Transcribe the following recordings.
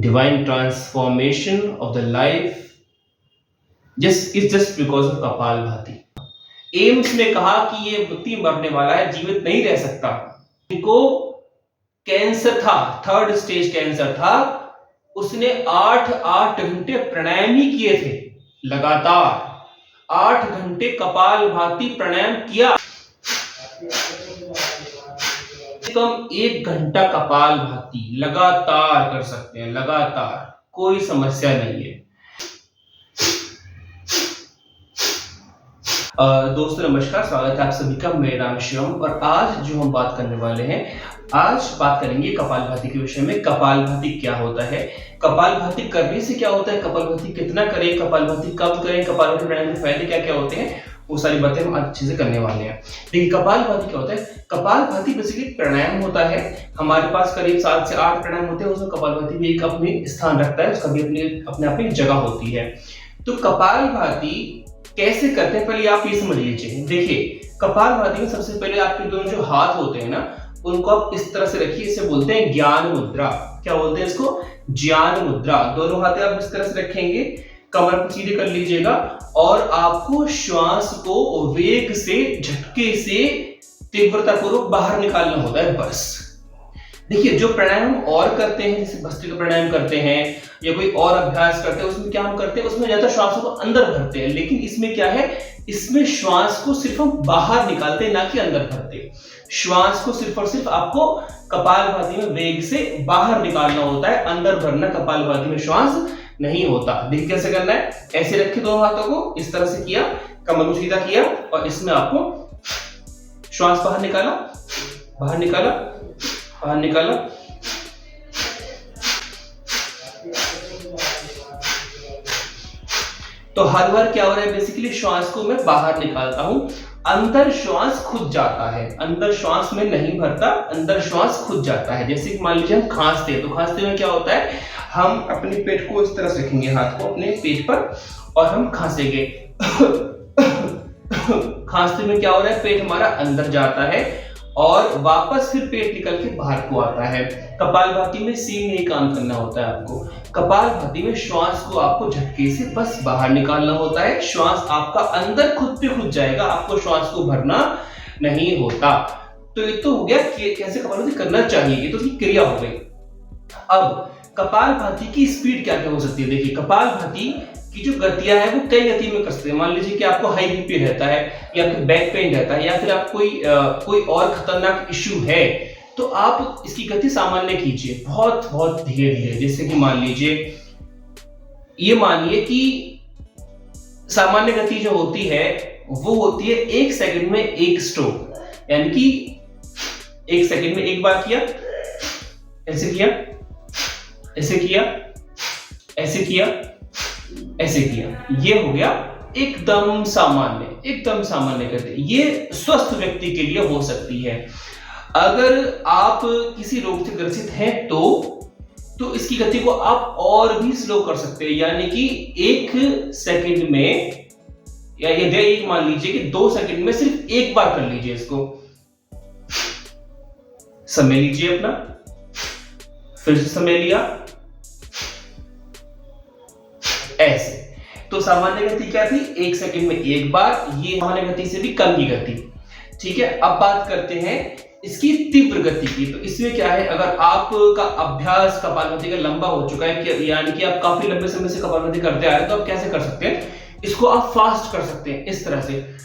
divine transformation of the life just because of kapalbhati. AIIMS ने कहा कि ये व्यक्ति मरने वाला है, जीवित नहीं रह सकता। इनको कैंसर था, 3rd स्टेज कैंसर था। उसने 8 घंटे प्राणायाम ही किए थे, लगातार 8 घंटे कपालभाति प्राणायाम किया। तो हम 1 घंटा कपालभाति लगातार कर सकते हैं, लगातार, कोई समस्या नहीं है। दोस्तों नमस्कार, स्वागत है आप सभी का। मेरा नाम शिवम और आज जो हम बात करने वाले हैं, आज बात करेंगे कपालभाति के विषय में। कपालभाति क्या होता है, कपालभाति करने से क्या होता है, कपालभाति कितना करें, कपालभाति कब करें, कपालभाति प्राणायाम के फायदे क्या क्या होते हैं, वो सारी बातें हम आज अच्छे से करने वाले हैं। देखिए कपालभाति क्या होता है। कपालभाति बेसिकली प्राणायाम होता है। हमारे पास करीब 7 से 8 प्राणायाम होते हैं, उसमें कपालभाति भी एक अपने स्थान रखता है, उसका भी अपने आप में जगह होती है। तो कपालभाति कैसे करते हैं, पहले आप ये समझ लीजिए। देखिए कपालभाति में सबसे पहले आपके दोनों जो हाथ होते हैं ना, उनको आप इस तरह से रखिए, इसे बोलते हैं ज्ञान मुद्रा। क्या बोलते हैं इसको? ज्ञान मुद्रा। दोनों हाथ आप इस तरह से रखेंगे, कमर को सीधे कर लीजिएगा और आपको श्वास को वेग से, झटके से, तीव्रतापूर्वक बाहर निकालना होता है, बस। देखिए जो प्राणायाम और करते हैं, जैसे भस्त्रिका प्राणायाम करते हैं या कोई और अभ्यास करते हैं, उसमें क्या हम करते हैं, उसमें ज्यादा श्वास को अंदर भरते हैं। लेकिन इसमें क्या है, इसमें श्वास को सिर्फ हम बाहर निकालते हैं, ना कि अंदर भरते। श्वास को सिर्फ और सिर्फ आपको कपालभाति में वेग से बाहर निकालना होता है, अंदर भरना कपालभाति में श्वास नहीं होता। देखिए कैसे करना है, ऐसे रखे दोनों हाथों को, इस तरह से किया, कमर को सीधा किया और इसमें आपको श्वास बाहर निकाला, बाहर निकाला, बाहर निकाला। तो हर बार क्या हो रहा है, बेसिकली श्वास को मैं बाहर निकालता हूं, अंदर श्वास खुद जाता है, अंदर श्वास में नहीं भरता, अंदर श्वास खुद जाता है। जैसे कि मान लीजिए हम खांसते हैं, तो खांसते में क्या होता है, हम अपने पेट को इस तरह से रखेंगे, हाथ को अपने पेट पर, और हम खांसेंगे। खांसते में क्या हो रहा है, पेट हमारा अंदर जाता है और वापस फिर पेट निकल के बाहर को आता है। कपालभाति में सेम यही काम करना होता है आपको। कपालभाति में श्वास को आपको झटके से बस बाहर निकालना होता है, श्वास आपका अंदर खुद पे खुद जाएगा, आपको श्वास को भरना नहीं होता। तो ये तो हो गया कि कैसे कपालभाति करना चाहिए, ये तो उसकी क्रिया हो गई। अब कपालभाति की स्पीड क्या क्या हो सकती है। देखिए कपालभाति की जो गतियां है वो कई गति में कर सकते हैं। मान लीजिए कि आपको हाई बीपी रहता है या फिर बैक पेन रहता है या फिर आप कोई और खतरनाक इश्यू है, तो आप इसकी गति सामान्य कीजिए, बहुत बहुत धीरे धीरे। जैसे कि मान लीजिए, ये मानिए कि सामान्य गति जो होती है वो होती है 1 सेकंड में 1 स्ट्रोक, यानी कि 1 सेकंड में एक बार किया, ऐसे किया, ऐसे किया, ऐसे किया, ऐसे किया, ये हो गया एकदम सामान्य, एकदम सामान्य गति। ये स्वस्थ व्यक्ति के लिए हो सकती है। अगर आप किसी रोग से ग्रसित हैं तो इसकी गति को आप और भी स्लो कर सकते हैं, यानी कि 1 सेकंड में, या ये मान लीजिए कि 2 सेकंड में सिर्फ एक बार कर लीजिए इसको। समय लीजिए अपना, फिर से समय लिया, ऐसे। तो सामान्य गति क्या थी, 1 सेकंड में एक बार, ये सामान्य गति से भी कम की गति। ठीक है, अब बात करते हैं इसकी तीव्र गति की। तो इसमें क्या है, अगर आपका अभ्यास कपालभाति का लंबा हो चुका है, यानी कि आप काफी लंबे समय से कपालभाति करते आ रहे हैं, तो आप कैसे कर सकते हैं, इसको आप फास्ट कर सकते हैं, इस तरह से।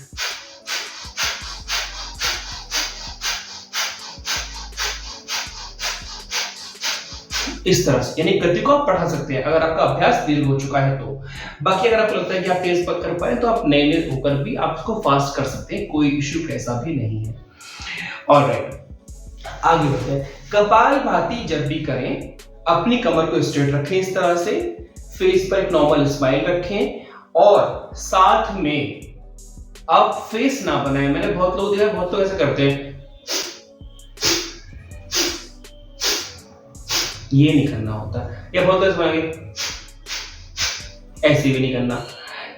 इस तरह से, यानी गति को आप बढ़ा सकते हैं अगर आपका अभ्यास दीर्घ हो चुका है तो। बाकी अगर आपको लगता है कि आप तेज पक कर पाए, तो आप नए होकर भी आप इसको फास्ट कर सकते हैं, कोई इश्यू कैसा भी नहीं है। ऑलराइट, आगे बढ़ते हैं। कपालभाति जब भी करें, अपनी कमर को स्ट्रेट रखें इस तरह से, फेस पर एक नॉर्मल स्माइल रखें और साथ में आप फेस ना बनाएं। मैंने बहुत लोग देखा, बहुत लोग ऐसे करते हैं, ये नहीं करना होता, या बहुत लोग बनाएंगे, ऐसे भी नहीं करना।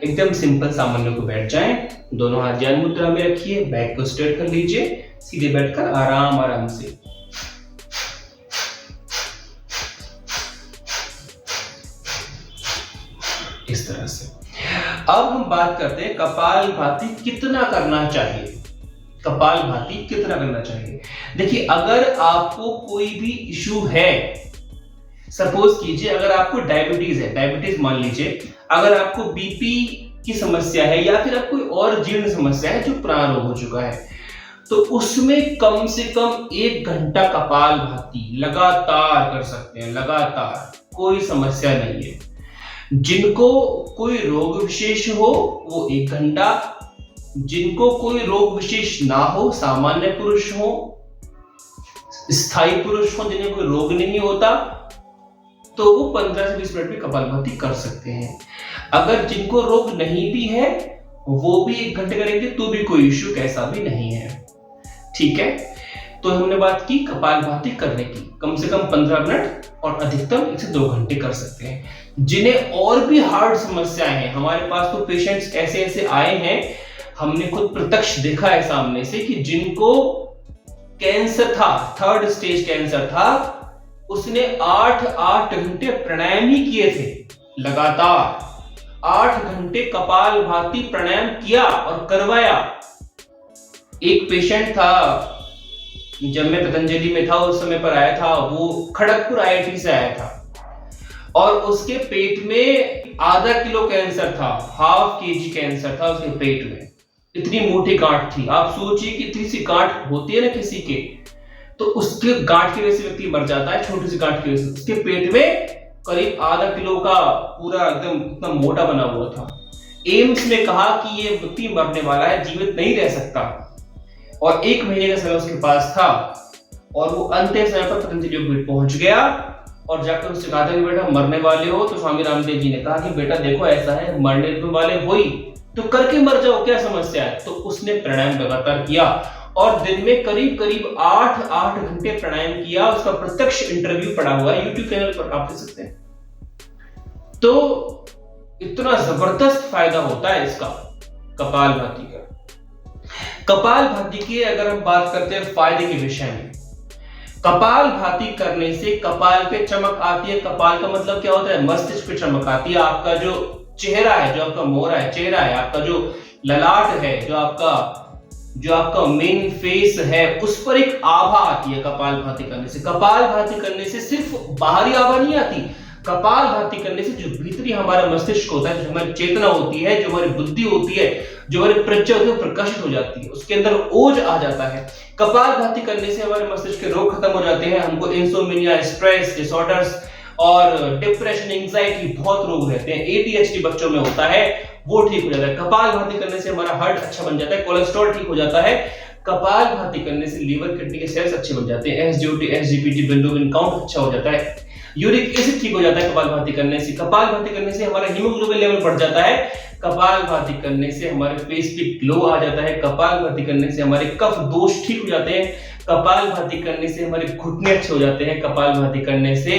एकदम सिंपल सामान्य को बैठ जाएं, दोनों हाथ ज्ञान मुद्रा में रखिए, बैक को स्ट्रेट कर लीजिए, सीधे बैठकर आराम आराम से इस तरह से। अब हम बात करते हैं कपालभाति कितना करना चाहिए। कपालभाति कितना करना चाहिए? देखिए, अगर आपको कोई भी इशू है, सपोज कीजिए अगर आपको डायबिटीज है, डायबिटीज मान लीजिए, अगर आपको बीपी की समस्या है या फिर आपको कोई और जीर्ण समस्या है जो पुराना रोग हो चुका है, तो उसमें कम से कम 1 घंटा कपालभाति लगातार कर सकते हैं, लगातार, कोई समस्या नहीं है। जिनको कोई रोग विशेष हो वो 1 घंटा, जिनको कोई रोग विशेष ना हो, सामान्य पुरुष हो, स्थायी पुरुष हो, जिन्हें कोई रोग नहीं होता, तो वो 15 से 20 मिनट में कपालभाति कर सकते हैं। अगर जिनको रोग नहीं भी है वो भी 1 घंटे करेंगे तो भी कोई इश्यू कैसा भी नहीं है। ठीक है, तो हमने बात की कपालभाति करने की, कम से कम 15 मिनट और अधिकतम 1 से 2 घंटे कर सकते हैं। जिन्हें और भी हार्ड समस्याएं हैं, हमारे पास तो पेशेंट्स ऐसे ऐसे आए हैं, हमने खुद प्रत्यक्ष देखा है सामने से कि जिनको कैंसर था, 3rd स्टेज कैंसर था, उसने 8 घंटे प्राणायाम ही किए थे, लगातार 8 घंटे कपालभाति प्राणायाम किया और करवाया। एक पेशेंट था, जब मैं पतंजलि में था उस समय पर आया था, वो खड़गपुर आईआईटी से आया था और उसके पेट में आधा किलो कैंसर था, ½ केजी कैंसर था उसके पेट में, इतनी मोटी गांठ थी। आप सोचिए कि इतनी सी गांठ होती है ना किसी के, तो उसके गांठ की वजह से व्यक्ति मर जाता है, छोटी सी गांठ की वजह से। उसके पेट में करीब आधा किलो का पूरा एकदम इतना मोटा बना हुआ था। एम्स ने कहा कि ये व्यक्ति मरने वाला है, जीवित नहीं रह सकता, और 1 महीने का समय उसके पास था, और वो अंतिम समय पर पतंजलि योगपीठ पहुंच गया और जाकर उससे कहा था कि बेटा मरने वाले हो, तो स्वामी रामदेव जी ने कहा कि बेटा देखो ऐसा है, मरने वाले हो ही तो करके मर जाओ, क्या समस्या है। तो उसने प्राणायाम लगातार किया और दिन में करीब करीब 8 घंटे प्राणायाम किया। उसका प्रत्यक्ष इंटरव्यू पड़ा हुआ है, यूट्यूब चैनल पर आप देख सकते हैं। तो इतना जबरदस्त फायदा होता है इसका, कपालभाति का। कपालभाति की अगर हम बात करते हैं फायदे के विषय में, कपालभाति करने से कपाल पे चमक आती है। कपाल का मतलब क्या होता है? मस्तिष्क पे चमक आती है। आपका जो चेहरा है, जो आपका मोहरा है, चेहरा है, आपका जो ललाट है, जो आपका मेन फेस है, उस पर एक आभा आती है कपालभाति करने से। कपालभाति करने से सिर्फ बाहरी आभा नहीं आती, कपालभाति करने से जो भीतरी हमारा मस्तिष्क होता है, जो हमारी चेतना होती है, जो हमारी बुद्धि होती है, जो हमारी प्रज्ञा होती है, वो प्रकाशित हो जाती है, उसके अंदर ओज आ जाता है। कपालभाति करने से हमारे मस्तिष्क के रोग खत्म हो जाते हैं। हमको इंसोम्निया, स्ट्रेस डिसऑर्डर्स और डिप्रेशन, एंजाइटी, बहुत रोग रहते हैं। ADHD बच्चों में होता है, वो ठीक हो जाता है। कपालभाति करने से हमारा हार्ट अच्छा बन जाता है, कोलेस्ट्रॉल ठीक हो जाता है। कपालभाति करने से लीवर, किडनी के सेल्स अच्छे बन जाते हैं, SGOT, SGPT, बिलिरुबिन काउंट अच्छा हो जाता है, यूरिक एसिड ठीक हो जाता है कपालभाति करने से। कपालभाति करने से हमारा हीमोग्लोबिन लेवल बढ़ जाता है। कपालभाति करने से हमारे फेस पे ग्लो आ जाता है। कपालभाति करने से हमारे कफ दोष ठीक हो जाते हैं। कपालभाति करने से हमारे घुटने अच्छे हो जाते हैं। कपालभाति करने से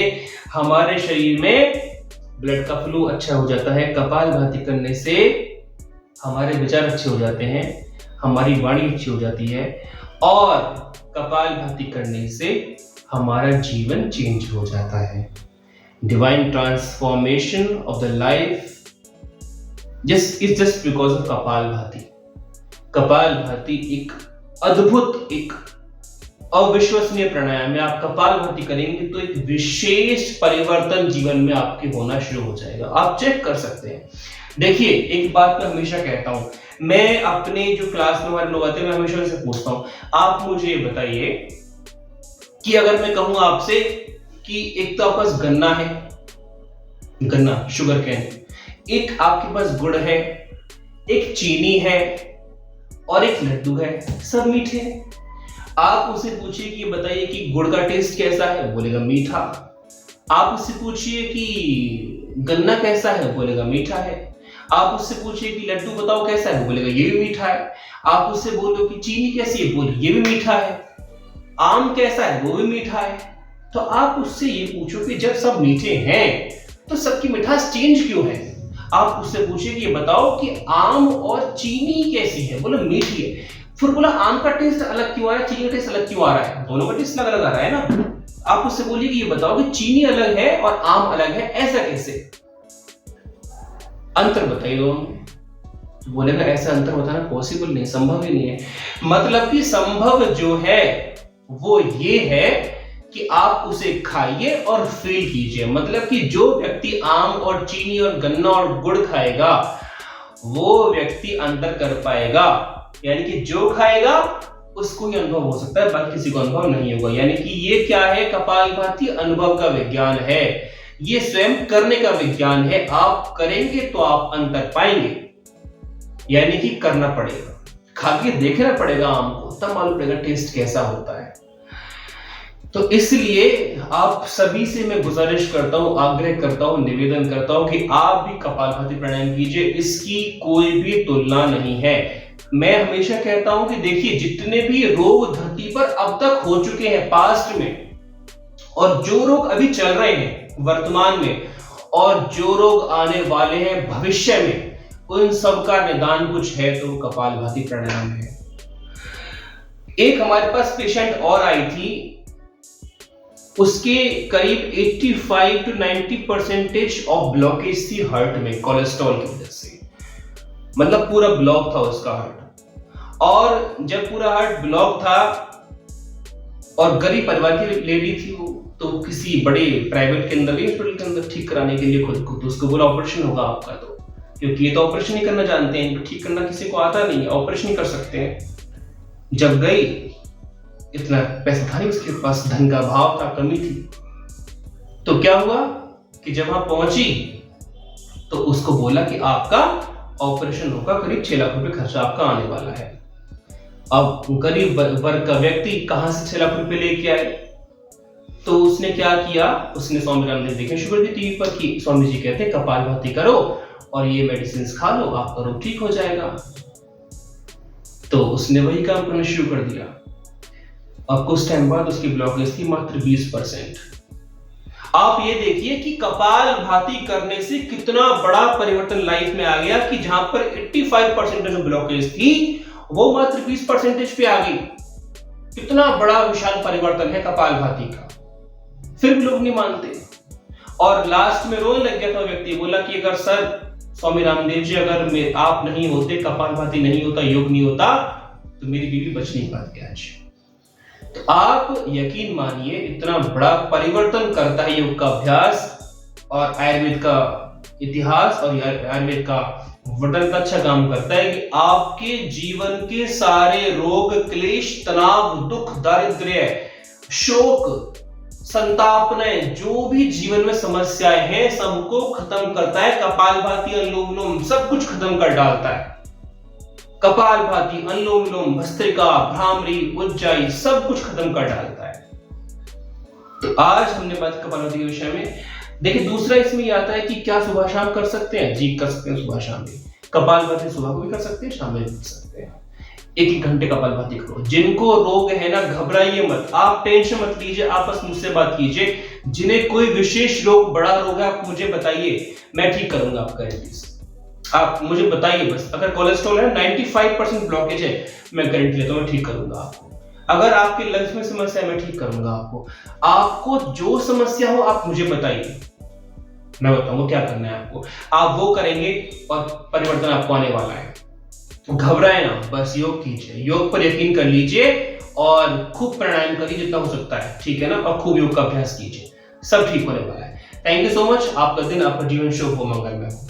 हमारे शरीर में ब्लड का फ्लो अच्छा हो जाता है। कपालभाति करने से हमारे विचार अच्छे हो जाते हैं, हमारी वाणी अच्छी हो जाती है, और कपालभाति करने से हमारा जीवन चेंज हो जाता है। Divine transformation of the life just because of kapalbhati. Kapalbhati एक अद्भुत, एक अविश्वसनीय प्राणायाम है। आप कपालभाति करेंगे तो एक विशेष परिवर्तन जीवन में आपके होना शुरू हो जाएगा। आप चेक कर सकते हैं। देखिए, एक बात मैं हमेशा कहता हूं, मैं अपने जो क्लास में हमारे लोग आते हैं, मैं हमेशा उनसे पूछता हूं, आप मुझे ये बताइए कि अगर मैं कहूं आपसे कि एक तो आपके पास गन्ना है, गन्ना शुगर कैन, एक आपके पास गुड़ है, एक चीनी है और एक लड्डू है, सब मीठे हैं। आप उसे पूछिए कि बताइए कि गुड़ का टेस्ट कैसा है, बोलेगा मीठा। आप उससे पूछिए कि गन्ना कैसा है, बोलेगा मीठा है। आप उससे पूछिए कि लड्डू बताओ कैसा है, बोलेगा ये भी मीठा है। आप उससे बोलो कि चीनी कैसी है, बोले ये भी मीठा है। आम कैसा है, वो भी मीठा है। तो आप उससे ये पूछो कि जब सब मीठे हैं तो सबकी मिठास चेंज क्यों है। आप उससे पूछिए कि ये बताओ कि आम और चीनी कैसी है, बोले मीठी है। फिर बोला आम का टेस्ट अलग क्यों आ रहा है, चीनी का टेस्ट अलग क्यों आ रहा है, दोनों का टेस्ट अलग अलग आ रहा है ना। आप उससे बोलिए कि ये बताओ कि चीनी अलग है और आम अलग है, ऐसा कैसे। अंतर बताइए दोनों में। तो बोलेगा ऐसा अंतर बताना पॉसिबल नहीं, संभव ही नहीं है। मतलब कि संभव जो है वो ये है कि आप उसे खाइए और फील कीजिए। मतलब कि जो व्यक्ति आम और चीनी और गन्ना और गुड़ खाएगा वो व्यक्ति अंतर कर पाएगा। यानी कि जो खाएगा उसको ही अनुभव हो सकता है, बाकी किसी को अनुभव नहीं होगा। यानी कि ये क्या है, कपालभाति अनुभव का विज्ञान है, ये स्वयं करने का विज्ञान है। आप करेंगे तो आप अंतर पाएंगे, यानी कि करना पड़ेगा, खा के देखना पड़ेगा आम को, तब मालूम पड़ेगा टेस्ट कैसा होता है। तो इसलिए आप सभी से मैं गुजारिश करता हूं, आग्रह करता हूं, निवेदन करता हूं कि आप भी कपालभाति प्राणायाम कीजिए। इसकी कोई भी तुलना नहीं है। मैं हमेशा कहता हूं कि देखिए जितने भी रोग धरती पर अब तक हो चुके हैं पास्ट में, और जो रोग अभी चल रहे हैं वर्तमान में, और जो रोग आने वाले हैं भविष्य में, उन सब का निदान कुछ है तो कपालभाति प्राणायाम है। एक हमारे पास पेशेंट और आई थी, उसके करीब 85 to 90% ऑफ ब्लॉकेज थी हार्ट में कोलेस्ट्रॉल की वजह से। मतलब पूरा ब्लॉक था उसका हार्ट, और जब पूरा हार्ट ब्लॉक था और गरीब परिवार की लेडी थी वो, तो किसी बड़े प्राइवेट के अंदर, हॉस्पिटल के अंदर ठीक कराने के लिए खुद को, तो उसको बोला ऑपरेशन होगा आपका, तो क्योंकि ये तो ऑपरेशन ही करना जानते हैं, इनको ठीक करना किसी को आता नहीं है, ऑपरेशन ही कर सकते हैं। जब गई, इतना पैसा था नहीं उसके पास, धन का अभाव था, कमी थी, तो क्या हुआ कि जब वहां पहुंची तो उसको बोला कि आपका ऑपरेशन होगा, करीब 6 लाख रुपए खर्चा आपका आने वाला है। अब गरीब वर्ग का व्यक्ति कहां से 6 लाख रुपए लेके आए? तो उसने क्या किया, उसने स्वामी रामदेव देखने शुरू कर दी टीवी पर कि स्वामी जी कहते हैं कपालभाति करो और ये मेडिसिन खा लो, आपका रोग ठीक हो जाएगा। तो उसने वही काम करना शुरू कर दिया। अब कुछ टाइम बाद उसकी ब्लॉकेज थी मात्र 20%। आप ये देखिए कि कपालभाति करने से कितना बड़ा परिवर्तन लाइफ में आ गया कि जहां पर 85% ब्लॉकेज थी वो मात्र 20% पे आ गई। कितना बड़ा विशाल परिवर्तन है कपालभाति का। फिर भी लोग नहीं मानते, और लास्ट में रोने लग गया था व्यक्ति। बोला कि अगर सर स्वामी रामदेव जी, अगर आप नहीं होते, कपालभाति नहीं होता, योग नहीं होता, तो मेरी बीवी बच नहीं पाती आज। तो आप यकीन मानिए इतना बड़ा परिवर्तन करता है योग का अभ्यास, और आयुर्वेद का इतिहास और आयुर्वेद का वर्णन का अच्छा काम करता है कि आपके जीवन के सारे रोग, क्लेश, तनाव, दुख, दारिद्र्य, शोक, संतापनाएं, जो भी जीवन में समस्याएं हैं, सबको खत्म करता है। कपालभाति, अनुलोम विलोम सब कुछ खत्म कर डालता है। कपालभाति, अनुलोम विलोम, भस्त्रिका, भ्रामरी, उज्जाई सब कुछ खत्म कर डालता है। तो आज हमने बात कपालभाति के विषय में। देखिए दूसरा इसमें यह आता है कि क्या सुबह शाम कर सकते हैं? जी कर सकते हैं, सुबह शाम भी। कपालभाति सुबह को भी कर सकते हैं, शाम में भी कर सकते हैं। 1-1 घंटे कपालभाति करो। जिनको रोग है ना, घबराइए मत, आप टेंशन मत लीजिए, आपस मुझसे बात कीजिए। जिन्हें कोई विशेष रोग, बड़ा रोग है, आप मुझे बताइए, मैं ठीक करूंगा आपका एटलीस्ट। आप मुझे बताइए बस। अगर कोलेस्ट्रॉल है, 95% ब्लॉकेज है, मैं गारंटी लेता हूं मैं ठीक करूंगा आपको। अगर आपके लंग्स में समस्या है, मैं ठीक करूंगा आपको। आपको जो समस्या हो आप मुझे बताइए, मैं बताऊंगा क्या करना है आपको। आप वो करेंगे और परिवर्तन आपको आने वाला है। घबराए ना, बस योग कीजिए, योग पर यकीन कर लीजिए और खूब प्राणायाम करिए जितना हो सकता है, ठीक है ना, और खूब योग का अभ्यास कीजिए, सब ठीक होने वाला है। Thank you so much. आपका दिन, आपका जीवन शुभ हो, मंगलमय हो।